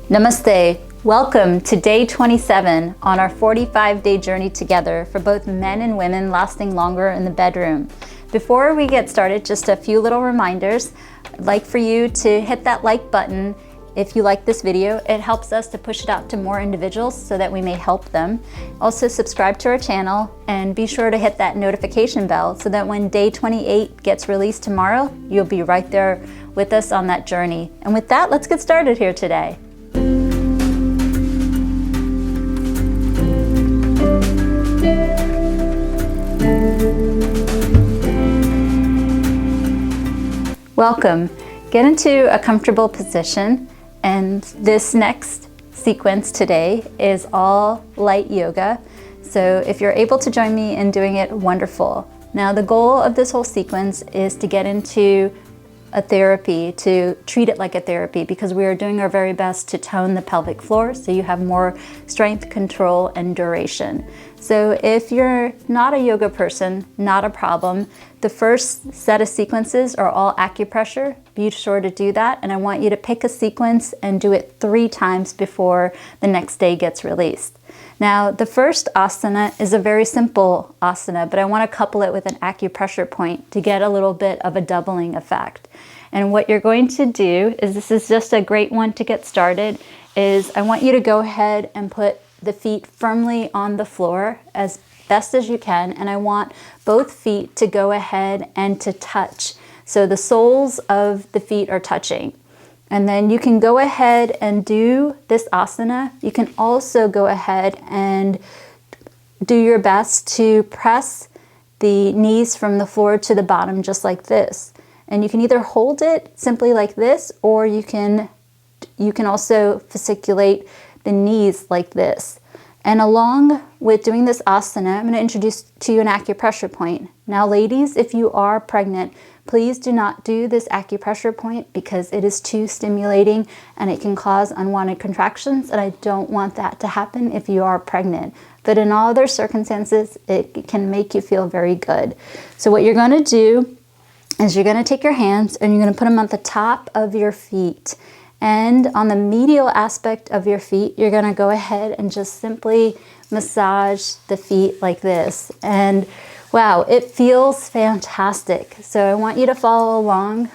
Namaste. Welcome to day 27 on our 45-day journey together for both men and women lasting longer in the bedroom. Before we get started, just a few little reminders. I'd like for you to hit that like button if you like this video. It helps us to push it out to more individuals so that we may help them. Also subscribe to our channel and be sure to hit that notification bell so that when day 28 gets released tomorrow, you'll be right there with us on that journey. And with that, let's get started here today. Welcome. Get into a comfortable position, and this next sequence today is all light yoga. So if you're able to join me in doing it, wonderful. Now the goal of this whole sequence is to get into a therapy, to treat it like a therapy, because we are doing our very best to tone the pelvic floor so you have more strength, control, and duration. So if you're not a yoga person, not a problem. The first set of sequences are all acupressure. Be sure to do that, and I want you to pick a sequence and do it 3 times before the next day gets released. Now, the first asana is a very simple asana, but I want to couple it with an acupressure point to get a little bit of a doubling effect. And what you're going to do is, this is just a great one to get started, is I want you to go ahead and put the feet firmly on the floor as best as you can, and I want both feet to go ahead and to touch. So the soles of the feet are touching. And then you can go ahead and do this asana. You can also go ahead and do your best to press the knees from the floor to the bottom just like this. And you can either hold it simply like this, or you can also fasciculate the knees like this. And along with doing this asana, I'm going to introduce to you an acupressure point. Now ladies, if you are pregnant, please do not do this acupressure point because it is too stimulating and it can cause unwanted contractions, and I don't want that to happen if you are pregnant. But in all other circumstances, it can make you feel very good. So what you're going to do is you're going to take your hands and you're going to put them at the top of your feet. And on the medial aspect of your feet, you're going to go ahead and just simply massage the feet like this. And wow, it feels fantastic. So I want you to follow along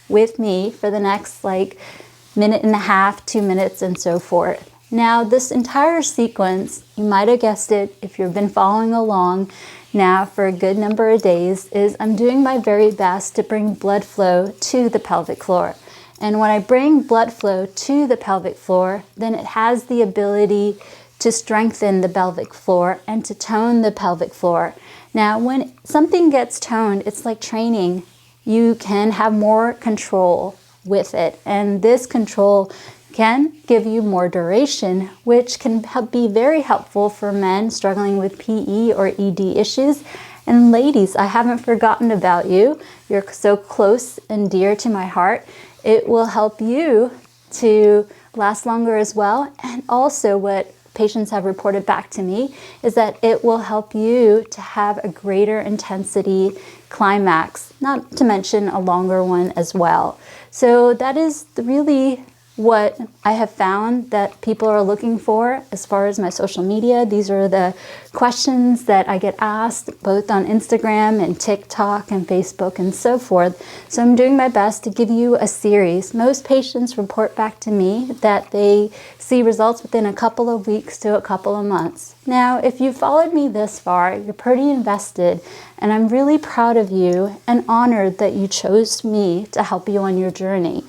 with me for the next minute and a half, 2 minutes, and so forth. Now this entire sequence, you might have guessed it if you've been following along now for a good number of days, is I'm doing my very best to bring blood flow to the pelvic floor. And when I bring blood flow to the pelvic floor, then it has the ability to strengthen the pelvic floor and to tone the pelvic floor. Now, when something gets toned, it's like training. You can have more control with it. And this control can give you more duration, which can be very helpful for men struggling with PE or ED issues. And ladies, I haven't forgotten about you. You're so close and dear to my heart. It will help you to last longer as well. And also what patients have reported back to me is that it will help you to have a greater intensity climax, not to mention a longer one as well. So that is really what I have found that people are looking for as far as my social media. These are the questions that I get asked both on Instagram and TikTok and Facebook and so forth. So I'm doing my best to give you a series. Most patients report back to me that they see results within a couple of weeks to a couple of months. Now, if you followed me this far, you're pretty invested, and I'm really proud of you and honored that you chose me to help you on your journey.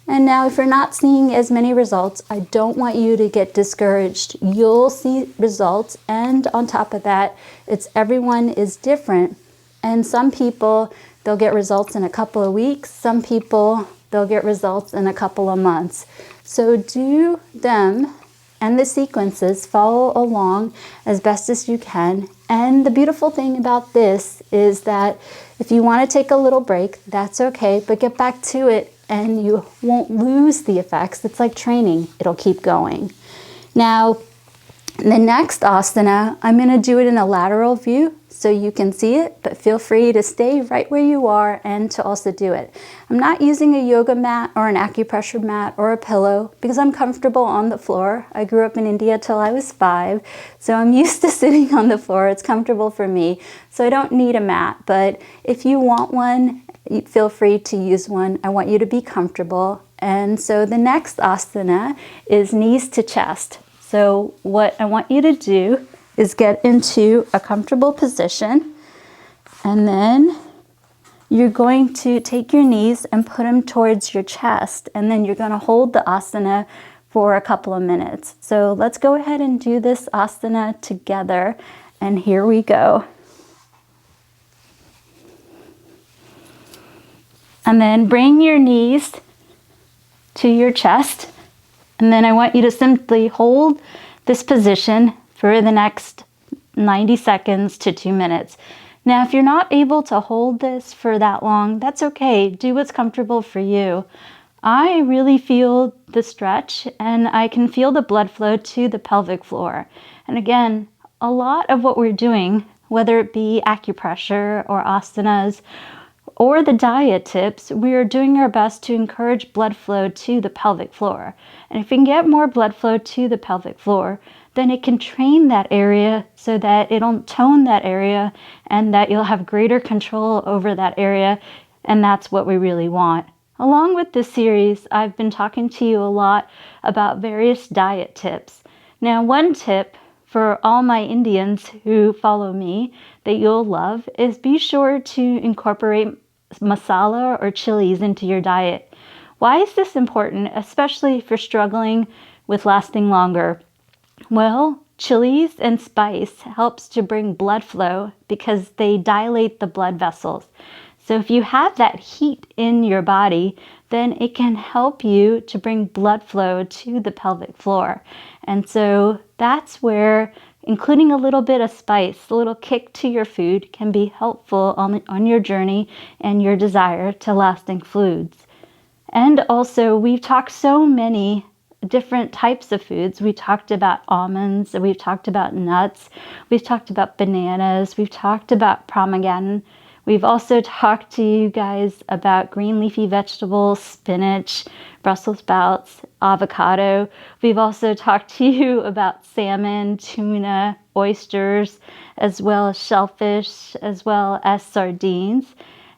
And now if you're not seeing as many results, I don't want you to get discouraged. You'll see results, and on top of that, everyone is different. And some people, they'll get results in a couple of weeks. Some people, they'll get results in a couple of months. So do them and the sequences, follow along as best as you can. And the beautiful thing about this is that if you want to take a little break, that's okay, but get back to it and you won't lose the effects. It's like training, it'll keep going. Now, the next asana, I'm going to do it in a lateral view. so you can see it, but feel free to stay right where you are and to also do it. I'm not using a yoga mat or an acupressure mat or a pillow because I'm comfortable on the floor. I grew up in India till I was 5, so I'm used to sitting on the floor. It's comfortable for me, so I don't need a mat. But if you want one, feel free to use one. I want you to be comfortable. And so the next asana is knees to chest. So what I want you to do is get into a comfortable position, and then you're going to take your knees and put them towards your chest, and then you're going to hold the asana for a couple of minutes. So let's go ahead and do this asana together, and here we go. And then bring your knees to your chest, and then I want you to simply hold this position for the next 90 seconds to 2 minutes. Now, if you're not able to hold this for that long, that's okay. Do what's comfortable for you. I really feel the stretch, and I can feel the blood flow to the pelvic floor. And again, a lot of what we're doing, whether it be acupressure or asanas or the diet tips, we are doing our best to encourage blood flow to the pelvic floor. And if we can get more blood flow to the pelvic floor, then it can train that area so that it'll tone that area and that you'll have greater control over that area. And that's what we really want. Along with this series, I've been talking to you a lot about various diet tips. Now, one tip for all my Indians who follow me that you'll love is be sure to incorporate masala or chilies into your diet. Why is this important, especially if you're struggling with lasting longer? Well, chilies and spice helps to bring blood flow because they dilate the blood vessels. So if you have that heat in your body, then it can help you to bring blood flow to the pelvic floor. And so that's where including a little bit of spice, a little kick to your food, can be helpful on your journey and your desire to lasting foods. And also, we've talked so many different types of foods. We talked about almonds, we've talked about nuts, we've talked about bananas, we've talked about pomegranate. We've also talked to you guys about green leafy vegetables, spinach, Brussels sprouts, avocado. We've also talked to you about salmon, tuna, oysters, as well as shellfish, as well as sardines.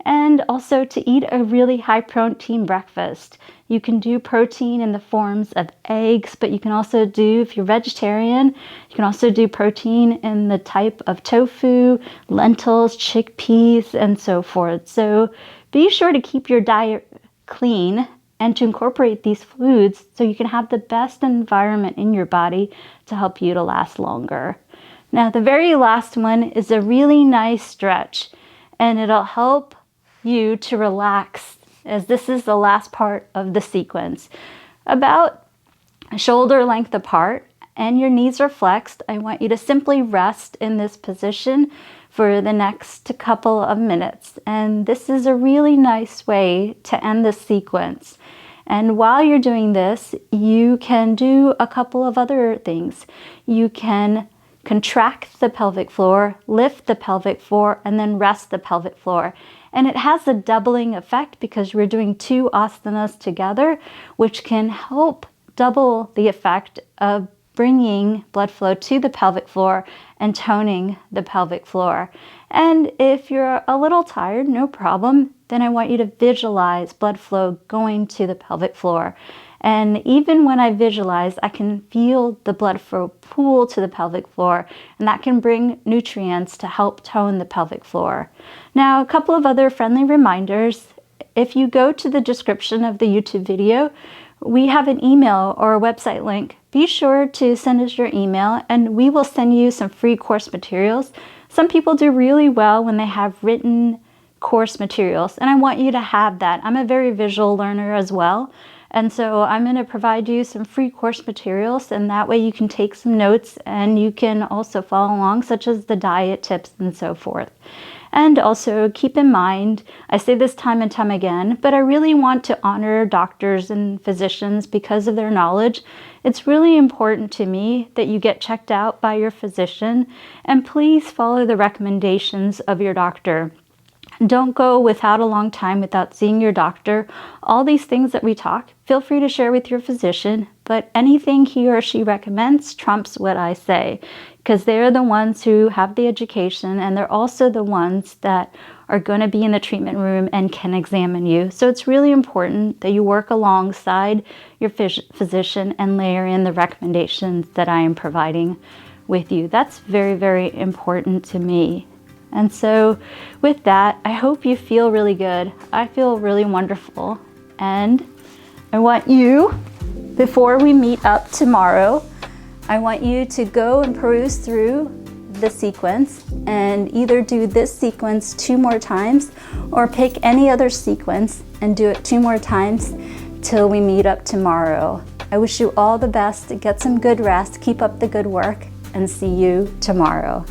And also to eat a really high protein breakfast. You can do protein in the forms of eggs, but you can also do, if you're vegetarian, you can also do protein in the type of tofu, lentils, chickpeas, and so forth. So be sure to keep your diet clean and to incorporate these foods so you can have the best environment in your body to help you to last longer. Now, the very last one is a really nice stretch, and it'll help you to relax, as this is the last part of the sequence. About shoulder length apart, and your knees are flexed, I want you to simply rest in this position for the next couple of minutes. And this is a really nice way to end the sequence. And while you're doing this, you can do a couple of other things. You can contract the pelvic floor, lift the pelvic floor, and then rest the pelvic floor. And it has a doubling effect because we're doing 2 asanas together, which can help double the effect of bringing blood flow to the pelvic floor and toning the pelvic floor. And if you're a little tired, no problem, then I want you to visualize blood flow going to the pelvic floor. And even when I visualize, I can feel the blood flow pool to the pelvic floor, and that can bring nutrients to help tone the pelvic floor. Now, a couple of other friendly reminders. If you go to the description of the YouTube video, we have an email or a website link. Be sure to send us your email, and we will send you some free course materials. Some people do really well when they have written course materials, and I want you to have that. I'm a very visual learner as well. And so I'm going to provide you some free course materials, and that way you can take some notes and you can also follow along, such as the diet tips and so forth. And also keep in mind, I say this time and time again, but I really want to honor doctors and physicians because of their knowledge. It's really important to me that you get checked out by your physician, and please follow the recommendations of your doctor. Don't go without a long time without seeing your doctor. All these things that we talk, feel free to share with your physician, but anything he or she recommends trumps what I say, because they're the ones who have the education, and they're also the ones that are going to be in the treatment room and can examine you. So it's really important that you work alongside your physician and layer in the recommendations that I am providing with you. That's very, very important to me. And so with that, I hope you feel really good. I feel really wonderful. And I want you, before we meet up tomorrow, I want you to go and peruse through the sequence and either do this sequence 2 more times or pick any other sequence and do it 2 more times till we meet up tomorrow. I wish you all the best. Get some good rest, keep up the good work, and see you tomorrow.